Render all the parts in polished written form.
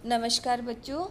नमस्कार बच्चों,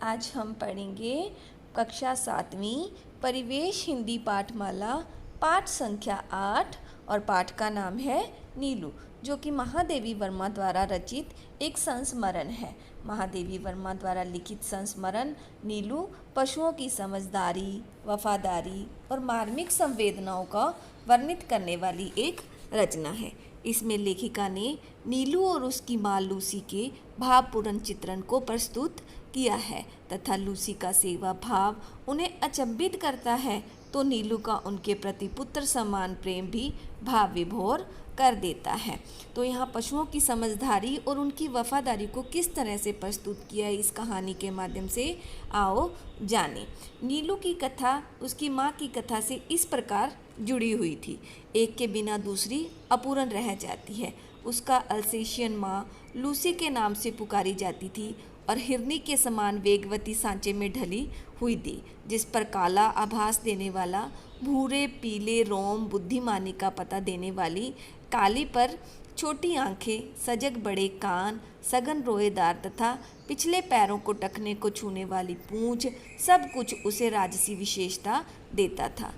आज हम पढ़ेंगे कक्षा 7वीं परिवेश हिंदी पाठमाला पाठ संख्या 8 और पाठ का नाम है नीलू, जो कि महादेवी वर्मा द्वारा रचित एक संस्मरण है। महादेवी वर्मा द्वारा लिखित संस्मरण नीलू पशुओं की समझदारी, वफादारी और मार्मिक संवेदनाओं का वर्णित करने वाली एक रचना है। इसमें लेखिका ने नीलू और उसकी माँ लूसी के भावपूर्ण चित्रण को प्रस्तुत किया है तथा लूसी का सेवा भाव उन्हें अचंभित करता है, तो नीलू का उनके प्रति पुत्र समान प्रेम भी भाव विभोर कर देता है। तो यहाँ पशुओं की समझदारी और उनकी वफादारी को किस तरह से प्रस्तुत किया है इस कहानी के माध्यम से आओ जाने। नीलू की कथा उसकी माँ की कथा से इस प्रकार जुड़ी हुई थी। एक के बिना दूसरी अपूर्ण रह जाती है। उसका अल्सेशियन माँ लूसी के नाम से पुकारी जाती थी और हिरनी के समान वेगवती सांचे में ढली हुई थी, जिस पर काला आभास देने वाला भूरे पीले रोम बुद्धिमानी का पता देने वाली काली पर छोटी आंखें, सजग बड़े कान, सघन रोएदार तथा पिछले पैरों को टखने को छूने वाली पूंछ, सब कुछ उसे राजसी विशेषता देता था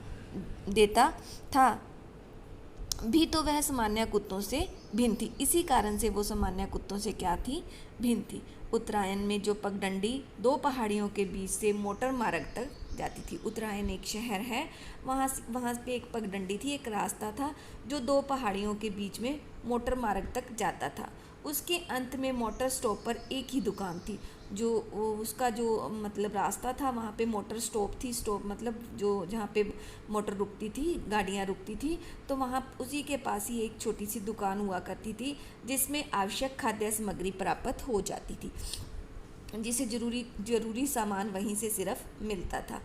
भी। तो वह सामान्य कुत्तों से भिन्न थी। इसी कारण से वो सामान्य कुत्तों से क्या थी? भिन्न थी। उत्तरायण में जो पगडंडी दो पहाड़ियों के बीच से मोटर मार्ग तक जाती थी। उत्तरायण एक शहर है, वहाँ पे एक पगडंडी थी, एक रास्ता था जो दो पहाड़ियों के बीच में मोटर मार्ग तक जाता था। उसके अंत में मोटर स्टॉप पर एक ही दुकान थी। जो उसका जो मतलब रास्ता था, वहाँ पे मोटर स्टॉप थी। स्टॉप मतलब जो जहाँ पे मोटर रुकती थी, गाड़ियाँ रुकती थी, तो वहाँ उसी के पास ही एक छोटी सी दुकान हुआ करती थी, जिसमें आवश्यक खाद्य सामग्री प्राप्त हो जाती थी, जिसे जरूरी सामान वहीं से सिर्फ मिलता था।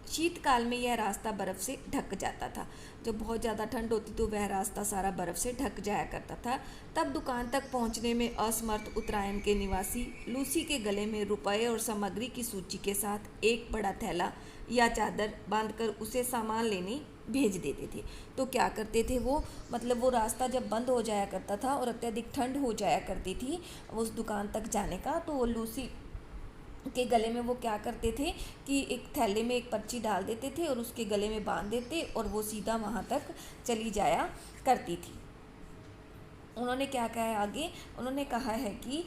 शीतकाल में यह रास्ता बर्फ़ से ढक जाता था। जब बहुत ज़्यादा ठंड होती तो वह रास्ता सारा बर्फ़ से ढक जाया करता था। तब दुकान तक पहुंचने में असमर्थ उत्तरायण के निवासी लूसी के गले में रुपए और सामग्री की सूची के साथ एक बड़ा थैला या चादर बांधकर उसे सामान लेने भेज देते थे। तो क्या करते थे वो, मतलब वो रास्ता जब बंद हो जाया करता था और अत्यधिक ठंड हो जाया करती थी उस दुकान तक जाने का, तो वो लूसी के गले में वो क्या करते थे कि एक थैले में एक पर्ची डाल देते थे और उसके गले में बांध देते और वो सीधा वहाँ तक चली जाया करती थी। उन्होंने क्या कहा है आगे? उन्होंने कहा है कि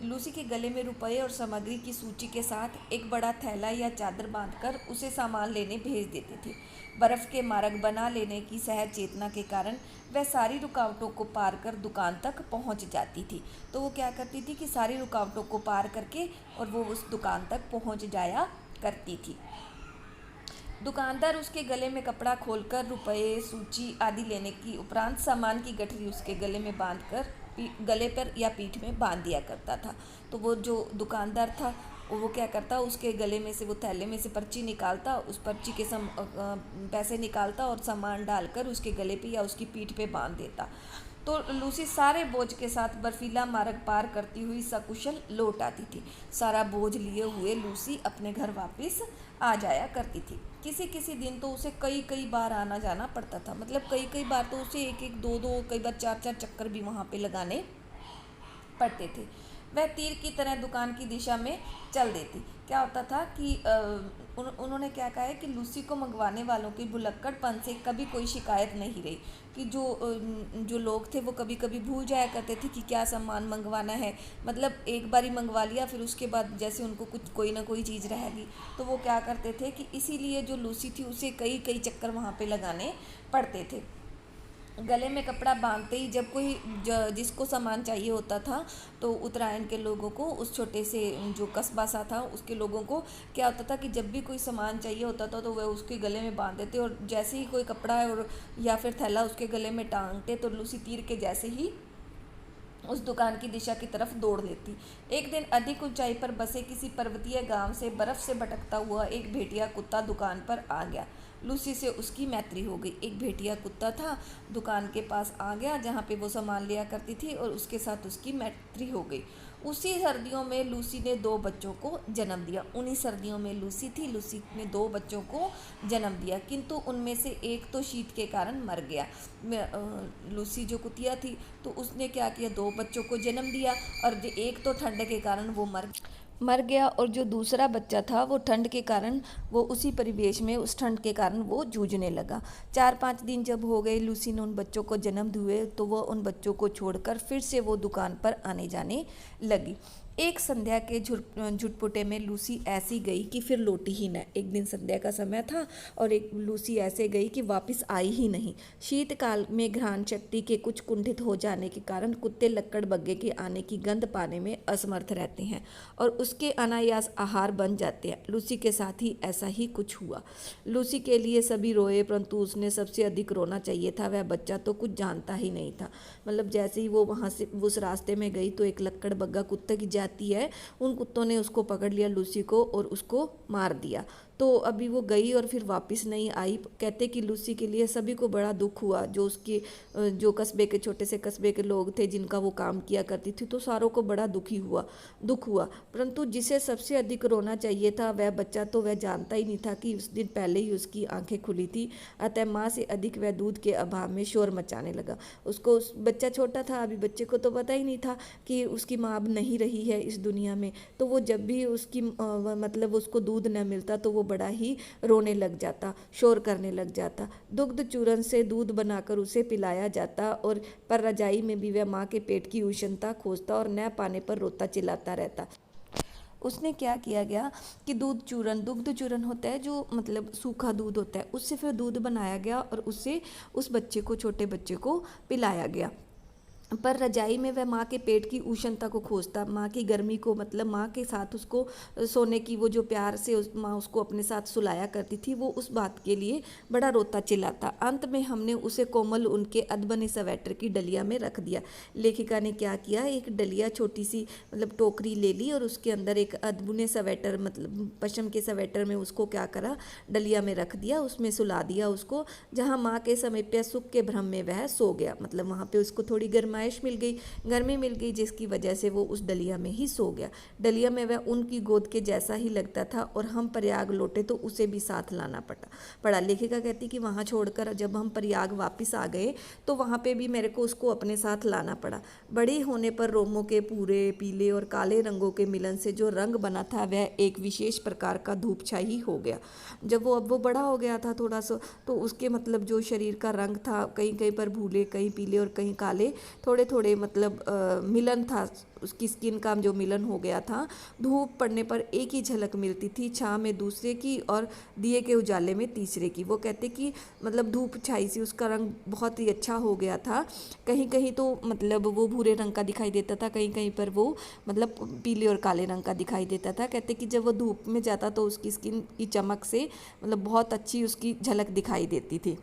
लूसी के गले में रुपए और सामग्री की सूची के साथ एक बड़ा थैला या चादर बांधकर उसे सामान लेने भेज देते थे। बर्फ़ के मार्ग बना लेने की सहज चेतना के कारण वह सारी रुकावटों को पार कर दुकान तक पहुंच जाती थी। तो वो क्या करती थी कि सारी रुकावटों को पार करके और वो उस दुकान तक पहुंच जाया करती थी। दुकानदार उसके गले में कपड़ा खोलकर रुपए, सूची आदि लेने की उपरांत सामान की गठरी उसके गले में बांधकर गले पर या पीठ में बांध दिया करता था। तो वो जो दुकानदार था वो क्या करता, उसके गले में से, वो थैले में से पर्ची निकालता, उस पर्ची के पैसे निकालता और सामान डालकर उसके गले पे या उसकी पीठ पे बांध देता। तो लूसी सारे बोझ के साथ बर्फीला मार्ग पार करती हुई सकुशल लौट आती थी। सारा बोझ लिए हुए लूसी अपने घर वापस आ जाया करती थी। किसी किसी दिन तो उसे कई कई बार आना जाना पड़ता था, मतलब कई बार तो उसे एक एक दो दो कई बार चार चार चक्कर भी वहाँ पे लगाने पड़ते थे। वह तीर की तरह दुकान की दिशा में चल देती। क्या होता था कि उन्होंने क्या कहा है कि लूसी को मंगवाने वालों की भुलक्कड़पन से कभी कोई शिकायत नहीं रही, कि जो लोग थे वो कभी कभी भूल जाया करते थे कि क्या सामान मंगवाना है। मतलब एक बार ही मंगवा लिया, फिर उसके बाद जैसे उनको कोई ना कोई चीज़ रहेगी, तो वो क्या करते थे कि इसीलिए जो लूसी थी उसे कई कई चक्कर वहाँ पे लगाने पड़ते थे। गले में कपड़ा बांधते ही जब कोई जिसको सामान चाहिए होता था, तो उत्तरायण के लोगों को, उस छोटे से जो कस्बा सा था उसके लोगों को क्या होता था कि जब भी कोई सामान चाहिए होता था तो वह उसके गले में बांध देते, और जैसे ही कोई कपड़ा और या फिर थैला उसके गले में टांगते तो लूसी तीर के जैसे ही उस दुकान की दिशा की तरफ दौड़ लेती। एक दिन अधिक ऊंचाई पर बसे किसी पर्वतीय गांव से बर्फ से भटकता हुआ एक भेड़िया कुत्ता दुकान पर आ गया। लूसी से उसकी मैत्री हो गई। एक भेड़िया कुत्ता था, दुकान के पास आ गया जहाँ पे वो सामान लिया करती थी, और उसके साथ उसकी मैत्री हो गई। उसी सर्दियों में लूसी ने 2 बच्चों को जन्म दिया। उन्हीं सर्दियों में लूसी थी, लूसी ने 2 बच्चों को जन्म दिया, किंतु उनमें से एक तो शीत के कारण मर गया। लूसी जो कुतिया थी तो उसने क्या किया, 2 बच्चों को जन्म दिया और जो एक तो ठंड के कारण वो मर गया, और जो दूसरा बच्चा था वो ठंड के कारण, वो उसी परिवेश में उस ठंड के कारण वो जूझने लगा। 4-5 दिन जब हो गए लूसी ने उन बच्चों को जन्म दिए तो वो उन बच्चों को छोड़कर फिर से वो दुकान पर आने जाने लगी। एक संध्या के झुटपुटे में लूसी ऐसी गई कि फिर लौटी ही न। एक दिन संध्या का समय था और एक लूसी ऐसे गई कि वापस आई ही नहीं। शीतकाल में घ्राण शक्ति के कुछ कुंठित हो जाने के कारण कुत्ते लक्कड़ बग्गे के आने की गंध पाने में असमर्थ रहते हैं और उसके अनायास आहार बन जाते हैं। लूसी के साथ ही ऐसा ही कुछ हुआ। लूसी के लिए सभी रोए, परंतु उसने सबसे अधिक रोना चाहिए था। वह बच्चा तो कुछ जानता ही नहीं था। मतलब जैसे ही वो वहाँ से उस रास्ते में गई तो एक लक्कड़ बग्गा कुत्ते की जाती है, उन कुत्तों ने उसको पकड़ लिया लूसी को और उसको मार दिया। तो अभी वो गई और फिर वापस नहीं आई। कहते कि लूसी के लिए सभी को बड़ा दुख हुआ। जो उसके जो कस्बे के छोटे से कस्बे के लोग थे जिनका वो काम किया करती थी, तो सारों को बड़ा दुख हुआ। परंतु जिसे सबसे अधिक रोना चाहिए था वह बच्चा, तो वह जानता ही नहीं था कि उस दिन पहले ही उसकी आंखें खुली थी। अतः माँ से अधिक वह दूध के अभाव में शोर मचाने लगा। उसको बच्चा छोटा था, अभी बच्चे को तो पता ही नहीं था कि उसकी माँ अब नहीं रही है इस दुनिया में। तो वो जब भी उसकी मतलब उसको दूध न मिलता तो वो बड़ा ही रोने लग जाता, शोर करने लग जाता। दुग्ध चूर्ण से दूध बनाकर उसे पिलाया जाता और पर रजाई में भी वह माँ के पेट की उष्णता खोजता और न पाने पर रोता चिल्लाता रहता। उसने क्या किया गया कि दुग्ध चूर्ण होता है जो मतलब सूखा दूध होता है, उससे फिर दूध बनाया गया और उससे उस बच्चे को, छोटे बच्चे को पिलाया गया। पर रजाई में वह माँ के पेट की उष्णता को खोजता, माँ की गर्मी को, मतलब माँ के साथ उसको सोने की वो जो प्यार से माँ उसको अपने साथ सुलाया करती थी, वो उस बात के लिए बड़ा रोता चिल्लाता। अंत में हमने उसे कोमल उनके अधबने स्वेटर की डलिया में रख दिया। लेखिका ने क्या किया, एक डलिया छोटी सी मतलब टोकरी ले ली और उसके अंदर एक अधबुने स्वेटर मतलब पशम के स्वेटर में उसको क्या करा, डलिया में रख दिया, उसमें सुला दिया उसको, जहाँ माँ के समीप्य सुख के भ्रम में वह सो गया। मतलब वहाँ पे उसको थोड़ी गर्मी मिल गई जिसकी वजह से वो उस डलिया में ही सो गया। डलिया में वह उनकी गोद के जैसा ही लगता था और हम प्रयाग लौटे तो उसे भी साथ लाना पड़ा। लेखिका कहती कि वहाँ छोड़कर जब हम प्रयाग वापस आ गए तो वहाँ पे भी मेरे को उसको अपने साथ लाना पड़ा। बड़े होने पर रोमों के पूरे पीले और काले रंगों के मिलन से जो रंग बना था वह एक विशेष प्रकार का धूपछाई हो गया। जब वो बड़ा हो गया था थोड़ा सा, तो उसके मतलब जो शरीर का रंग था, कहीं कहीं पर भूले, कहीं पीले और कहीं काले, थोड़े थोड़े मतलब मिलन था, उसकी स्किन का जो मिलन हो गया था। धूप पड़ने पर एक ही झलक मिलती थी, छाँव में दूसरे की और दिए के उजाले में तीसरे की। वो कहते कि मतलब धूप छाई सी, उसका रंग बहुत ही अच्छा हो गया था। कहीं कहीं तो मतलब वो भूरे रंग का दिखाई देता था, कहीं कहीं पर वो मतलब पीले और काले रंग का दिखाई देता था। कहते कि जब वो धूप में जाता तो उसकी स्किन की चमक से मतलब बहुत अच्छी उसकी झलक दिखाई देती थी।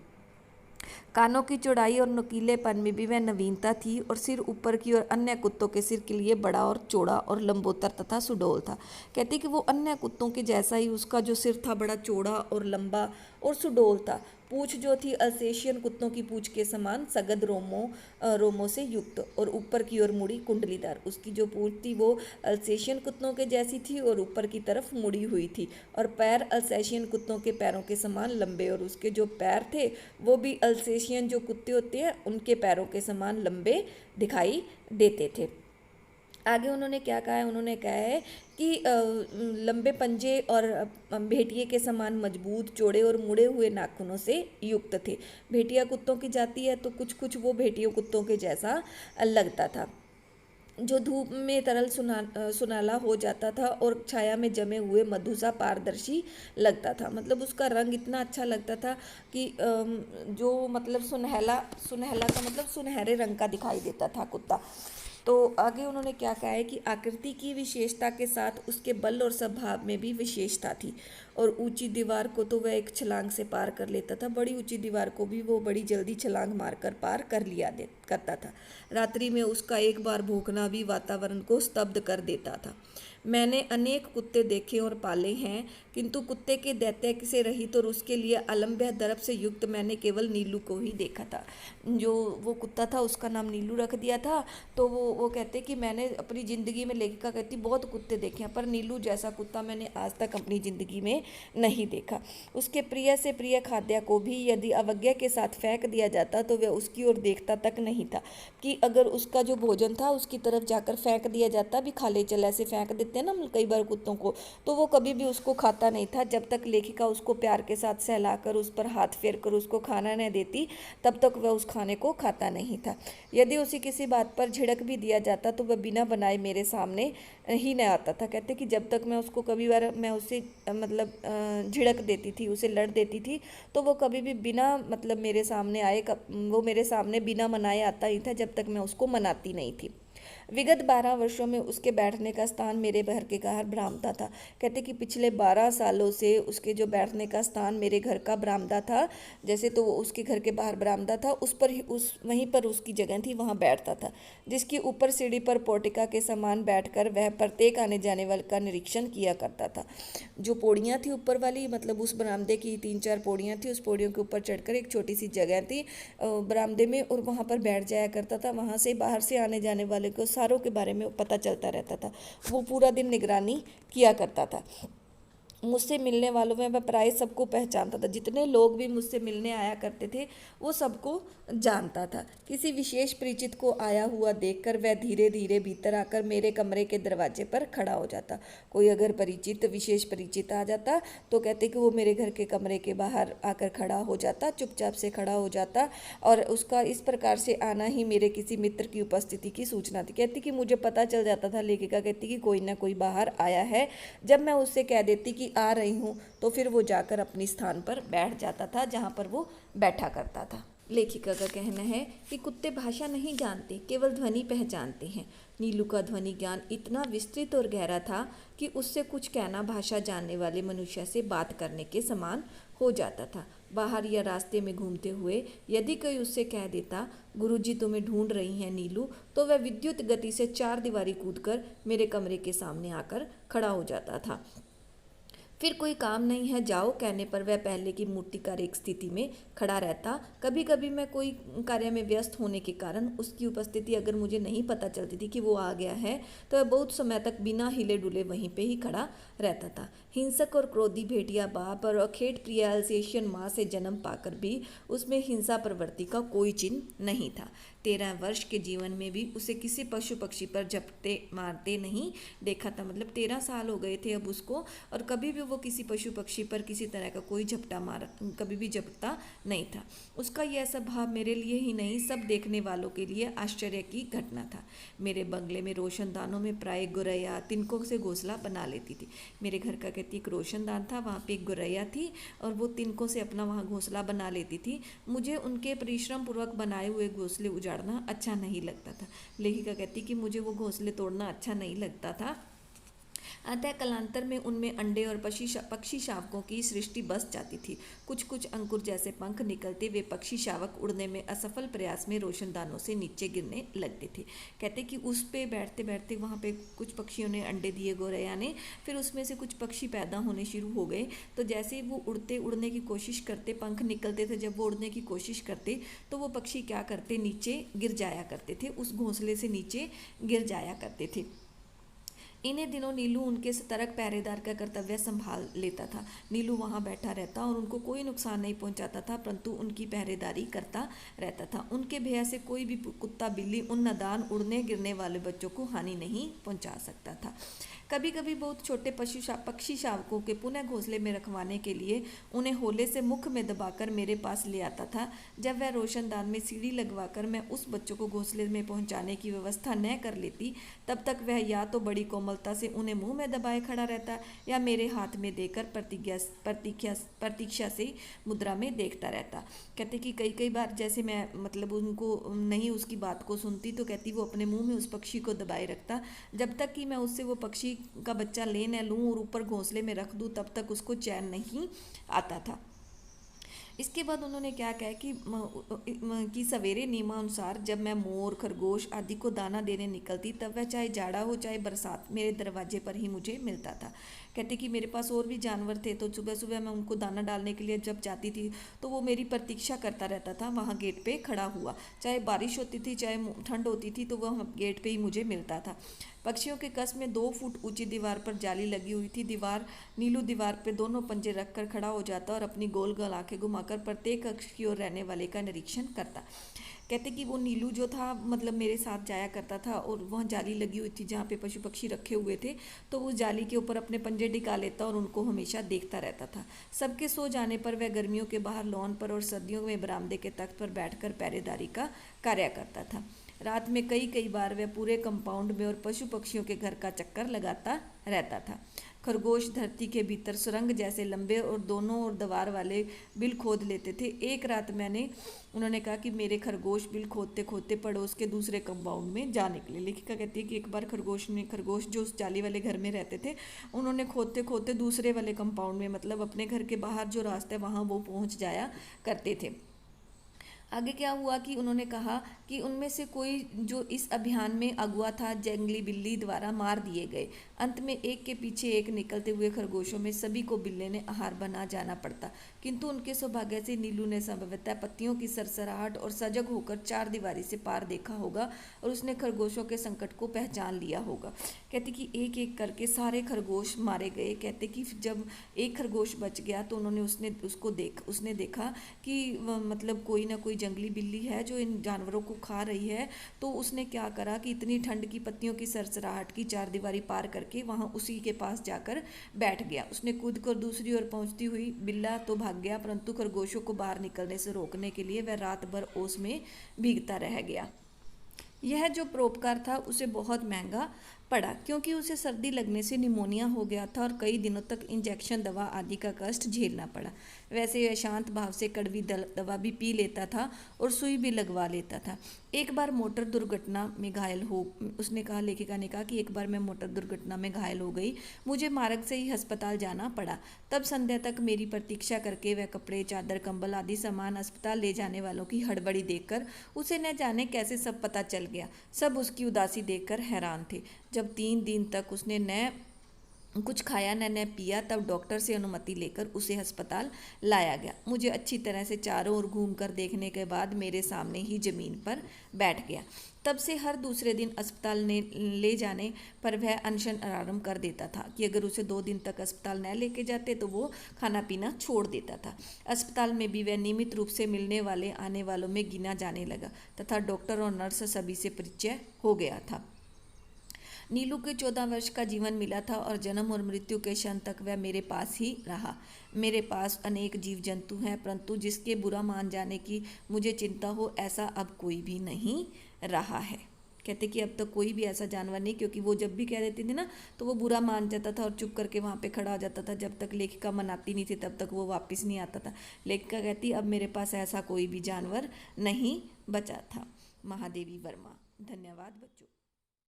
कानों की चौड़ाई और नुकीलेपन में भी वह नवीनता थी और सिर ऊपर की ओर अन्य कुत्तों के सिर के लिए बड़ा और चौड़ा और लंबोतर तथा सुडौल था। कहते कि वो अन्य कुत्तों के जैसा ही उसका जो सिर था बड़ा चौड़ा और लंबा और सुडौल था। पूंछ जो थी अल्सेशियन कुत्तों की पूंछ के समान सघन रोमों से युक्त और ऊपर की ओर मुड़ी कुंडलीदार। उसकी जो पूंछ थी वो अल्सेशियन कुत्तों के जैसी थी और ऊपर की तरफ मुड़ी हुई थी, और पैर अल्सेशियन कुत्तों के पैरों के समान लंबे, और उसके जो पैर थे वो भी अल्सेशियन जो कुत्ते होते हैं उनके पैरों के समान लंबे दिखाई देते थे। आगे उन्होंने क्या कहा है, उन्होंने कहा है कि लंबे पंजे और भेटिए के समान मजबूत, चौड़े और मुड़े हुए नाखूनों से युक्त थे। भेटिया कुत्तों की जाती है तो कुछ कुछ वो भेटियों कुत्तों के जैसा लगता था, जो धूप में तरल सुनाला हो जाता था और छाया में जमे हुए मधु सा पारदर्शी लगता था। मतलब उसका रंग इतना अच्छा लगता था कि जो मतलब सुनहला सुनहला का मतलब सुनहरे रंग का दिखाई देता था कुत्ता। तो आगे उन्होंने क्या कहा है कि आकृति की विशेषता के साथ उसके बल और स्वभाव में भी विशेषता थी, और ऊंची दीवार को तो वह एक छलांग से पार कर लेता था। बड़ी ऊंची दीवार को भी वो बड़ी जल्दी छलांग मारकर पार कर करता था। रात्रि में उसका एक बार भौंकना भी वातावरण को स्तब्ध कर देता था। मैंने अनेक कुत्ते देखे और पाले हैं, किंतु कुत्ते के दैत्य से रहित और उसके लिए अलम्ब्य दर्प से युक्त मैंने केवल नीलू को ही देखा था। जो वो कुत्ता था उसका नाम नीलू रख दिया था। तो वो कहते कि मैंने अपनी ज़िंदगी में, लेखिका कहती, बहुत कुत्ते देखे हैं पर नीलू जैसा कुत्ता मैंने आज तक अपनी ज़िंदगी में नहीं देखा। उसके प्रिय से प्रिय खाद्य को भी यदि अवज्ञा के साथ फेंक दिया जाता तो वह उसकी ओर देखता तक नहीं था। कि अगर उसका जो भोजन था उसकी तरफ जाकर फेंक दिया जाता, भी खा ले चल, ऐसे फेंक देते हैं ना कई बार कुत्तों को, तो वो कभी भी उसको खाता नहीं था। जब तक लेखिका उसको प्यार के साथ सहलाकर उस पर हाथ फेर कर उसको खाना न देती तब तक वह उस खाने को खाता नहीं था। यदि उसे किसी बात पर झिड़क भी दिया जाता तो वह बिना बनाए मेरे सामने ही न आता था। कहते कि जब तक मैं उसको, कभी बार मैं उसे झिड़क देती थी, उसे लड़ देती थी, तो वो कभी भी बिना मेरे सामने आए, वो मेरे सामने बिना मनाए आता ही था जब तक मैं उसको मनाती नहीं थी। विगत 12 वर्षों में उसके बैठने का स्थान मेरे घर के बाहर बरामदा था। कहते कि पिछले 12 सालों से उसके जो बैठने का स्थान मेरे घर का बरामदा था, जैसे तो उसके घर के बाहर बरामदा था, उस पर ही वहीं पर उसकी जगह थी, वहाँ बैठता था, जिसकी ऊपर सीढ़ी पर पोटिका के समान बैठकर वह प्रत्येक आने जाने वाले का निरीक्षण किया करता था। जो पौड़ियाँ थी ऊपर वाली, उस बरामदे की 3-4 पौड़ियाँ थी, उस पौड़ियों के ऊपर चढ़कर एक छोटी सी जगह थी बरामदे में, और वहाँ पर बैठ जाया करता था। वहाँ से बाहर से आने जाने वाले को सारों के बारे में पता चलता रहता था। वो पूरा दिन निगरानी किया करता था। मुझसे मिलने वालों में वह प्राय सबको पहचानता था। जितने लोग भी मुझसे मिलने आया करते थे वो सबको जानता था। किसी विशेष परिचित को आया हुआ देखकर वह धीरे धीरे भीतर आकर मेरे कमरे के दरवाजे पर खड़ा हो जाता। कोई अगर विशेष परिचित आ जाता तो कहते कि वो मेरे घर के कमरे के बाहर आकर खड़ा हो जाता, चुपचाप से खड़ा हो जाता, और उसका इस प्रकार से आना ही मेरे किसी मित्र की उपस्थिति की सूचना थी। कहती कि मुझे पता चल जाता था, लेखिका कहती कि कोई ना कोई बाहर आया है। जब मैं उससे कह देती कि आ रही हूँ तो फिर वो जाकर अपने स्थान पर बैठ जाता था जहाँ पर वो बैठा करता था। लेखिका का कहना है कि कुत्ते भाषा नहीं जानते, केवल ध्वनि पहचानते हैं। नीलू का ध्वनि ज्ञान इतना विस्तृत और गहरा था कि उससे कुछ कहना भाषा जानने वाले मनुष्य से बात करने के समान हो जाता था। बाहर या रास्ते में घूमते हुए यदि कोई उससे कह देता, गुरुजी तुम्हें ढूंढ रही हैं नीलू, तो वह विद्युत गति से 4 दीवारी कूदकर मेरे कमरे के सामने आकर खड़ा हो जाता था। फिर कोई काम नहीं है जाओ कहने पर वह पहले की मूर्तिकार एक स्थिति में खड़ा रहता। कभी कभी मैं कोई कार्य में व्यस्त होने के कारण उसकी उपस्थिति अगर मुझे नहीं पता चलती थी कि वो आ गया है, तो वह बहुत समय तक बिना हिले डुले वहीं पे ही खड़ा रहता था। हिंसक और क्रोधी भेड़िया बाप और अखेट प्रिय अल्सेशियन माँ से जन्म पाकर भी उसमें हिंसा प्रवृत्ति का कोई चिन्ह नहीं था। 13 वर्ष के जीवन में भी उसे किसी पशु पक्षी पर झपटे मारते नहीं देखा था। 13 साल हो गए थे अब उसको, और कभी भी वो किसी पशु पक्षी पर किसी तरह का कोई कभी भी झपटा नहीं था। उसका यह स्वभाव मेरे लिए ही नहीं, सब देखने वालों के लिए आश्चर्य की घटना था। मेरे बंगले में रोशनदानों में प्राय गुरैया तिनकों से घोंसला बना लेती थी। मेरे घर का कहती एक रोशनदान था, वहाँ पे एक गुरैया थी और वो तिनकों से अपना वहाँ घोंसला बना लेती थी। मुझे उनके परिश्रम पूर्वक बनाए हुए घोंसले उजाड़ना अच्छा नहीं लगता था। लेखिका कहती कि मुझे वो घोंसले तोड़ना अच्छा नहीं लगता था। अतः कालांतर में उनमें अंडे और पक्षी शावकों की सृष्टि बस जाती थी। कुछ कुछ अंकुर जैसे पंख निकलते वे पक्षी शावक उड़ने में असफल प्रयास में रोशनदानों से नीचे गिरने लगते थे। कहते कि उस पे बैठते बैठते वहाँ पे कुछ पक्षियों ने अंडे दिए गोरैया ने, फिर उसमें से कुछ पक्षी पैदा होने शुरू हो गए। तो जैसे ही वो उड़ने की कोशिश करते, पंख निकलते थे, जब वो उड़ने की कोशिश करते तो वो पक्षी क्या करते, नीचे गिर जाया करते थे, उस घोंसले से नीचे गिर जाया करते थे। इन्हीं दिनों नीलू उनके सतर्क पहरेदार का कर्तव्य संभाल लेता था। नीलू वहाँ बैठा रहता और उनको कोई नुकसान नहीं पहुँचाता था, परंतु उनकी पहरेदारी करता रहता था। उनके भय से कोई भी कुत्ता बिल्ली उन नादान उड़ने गिरने वाले बच्चों को हानि नहीं पहुँचा सकता था। कभी कभी बहुत छोटे पक्षी शावकों के पुनः घोंसले में रखवाने के लिए उन्हें होले से मुख में दबाकर मेरे पास ले आता था। जब वह रोशनदान में सीढ़ी लगवाकर मैं उस बच्चों को घोंसले में पहुंचाने की व्यवस्था न कर लेती, तब तक वह या तो बड़ी कोमलता से उन्हें मुंह में दबाए खड़ा रहता या मेरे हाथ में देकर प्रतीक्षा से मुद्रा में देखता रहता। कहते कि कई बार जैसे मैं उनको नहीं उसकी बात को सुनती, तो कहती वो अपने मुंह में उस पक्षी को दबाए रखता जब तक कि मैं उससे वो पक्षी का बच्चा ले न लूँ और ऊपर घोंसले में रख दूँ, तब तक उसको चैन नहीं आता था। इसके बाद उन्होंने क्या कहा कि सवेरे नियमानुसार जब मैं मोर, खरगोश आदि को दाना देने निकलती, तब वह चाहे जाड़ा हो चाहे बरसात मेरे दरवाजे पर ही मुझे मिलता था। कहते कि मेरे पास और भी जानवर थे, तो सुबह सुबह मैं उनको दाना डालने के लिए जब जाती थी तो वो मेरी प्रतीक्षा करता रहता था वहाँ गेट पे खड़ा हुआ। चाहे बारिश होती थी चाहे ठंड होती थी, तो वह गेट पे ही मुझे मिलता था। पक्षियों के कस में 2 फुट ऊंची दीवार पर जाली लगी हुई थी। नीलू दीवार पे दोनों पंजे रखकर खड़ा हो जाता और अपनी गोल गोल आंखें घुमाकर प्रत्येक कक्ष की ओर रहने वाले का निरीक्षण करता। कहते कि वो नीलू जो था मतलब मेरे साथ जाया करता था, और वहाँ जाली लगी हुई थी जहाँ पे पशु पक्षी रखे हुए थे, तो वो जाली के ऊपर अपने पंजे टिका लेता और उनको हमेशा देखता रहता था। सबके सो जाने पर वह गर्मियों के बाहर लॉन पर और सर्दियों में बरामदे के तख्त पर बैठकर पहरेदारी का कार्य करता था। रात में कई कई बार वह पूरे कंपाउंड में और पशु पक्षियों के घर का चक्कर लगाता रहता था। खरगोश धरती के भीतर सुरंग जैसे लंबे और दोनों ओर दीवार वाले बिल खोद लेते थे। एक रात उन्होंने कहा कि मेरे खरगोश बिल खोदते खोदते पड़ोस के दूसरे कंपाउंड में जा निकले। लेखिका कहती है कि एक बार खरगोश जो उस जाली वाले घर में रहते थे, उन्होंने खोदते खोदते दूसरे वाले कंपाउंड में, मतलब अपने घर के बाहर जो रास्ता है वहाँ वो पहुँच जाया करते थे। आगे क्या हुआ कि उन्होंने कहा कि उनमें से कोई जो इस अभियान में अगुआ था, जंगली बिल्ली द्वारा मार दिए गए। अंत में एक के पीछे एक निकलते हुए खरगोशों में सभी को बिल्ले ने आहार बना जाना पड़ता, किंतु उनके सौभाग्य से नीलू ने संभवतः पत्तियों की सरसराहट और सजग होकर 4 दीवारी से पार देखा होगा और उसने खरगोशों के संकट को पहचान लिया होगा। कहते कि एक एक करके सारे खरगोश मारे गए। कहते कि जब एक खरगोश बच गया तो उसने देखा कि मतलब कोई ना कोई जंगली बिल्ली है जो इन जानवरों को खा रही है। तो उसने क्या करा कि इतनी ठंड की पत्तियों की सरसराहट की 4 दीवारी पार करके वहाँ उसी के पास जाकर बैठ गया। उसने कूद कर दूसरी ओर पहुँचती हुई बिल्ला तो भाग गया, परंतु खरगोशों को बाहर निकलने से रोकने के लिए वह रात भर ओस में भीगता रह गया। यह जो परोपकार था उसे बहुत महंगा पड़ा, क्योंकि उसे सर्दी लगने से निमोनिया हो गया था और कई दिनों तक इंजेक्शन दवा आदि का कष्ट झेलना पड़ा। वैसे वह शांत भाव से कड़वी दवा भी पी लेता था और सुई भी लगवा लेता था। एक बार मोटर दुर्घटना में घायल हो उसने कहा लेखिका ने कहा कि एक बार मैं मोटर दुर्घटना में घायल हो गई, मुझे मार्ग से ही अस्पताल जाना पड़ा। तब संध्या तक मेरी प्रतीक्षा करके वह कपड़े, चादर, कंबल आदि सामान अस्पताल ले जाने वालों की हड़बड़ी देखकर उसे न जाने कैसे सब पता चल गया। सब उसकी उदासी देखकर हैरान थे। जब 3 दिन तक उसने न कुछ खाया न पिया, तब डॉक्टर से अनुमति लेकर उसे अस्पताल लाया गया। मुझे अच्छी तरह से चारों ओर घूमकर देखने के बाद मेरे सामने ही जमीन पर बैठ गया। तब से हर दूसरे दिन अस्पताल ले जाने पर वह अनशन आरंभ कर देता था कि अगर उसे 2 दिन तक अस्पताल न लेके जाते तो वो खाना पीना छोड़ देता था। अस्पताल में भी वह नियमित रूप से मिलने वाले आने वालों में गिना जाने लगा तथा डॉक्टर और नर्स सभी से परिचय हो गया था। नीलू के 14 वर्ष का जीवन मिला था और जन्म और मृत्यु के क्षण तक वह मेरे पास ही रहा। मेरे पास अनेक जीव जंतु हैं, परंतु जिसके बुरा मान जाने की मुझे चिंता हो ऐसा अब कोई भी नहीं रहा है। कहते कि अब तक कोई भी ऐसा जानवर नहीं, क्योंकि वो जब भी कह देती थी ना तो वो बुरा मान जाता था और चुप करके वहाँ पे खड़ा हो जाता था। जब तक लेखिका मनाती नहीं थी तब तक वो वापस नहीं आता था। लेखिका कहती अब मेरे पास ऐसा कोई भी जानवर नहीं बचा था। महादेवी वर्मा। धन्यवाद बच्चों।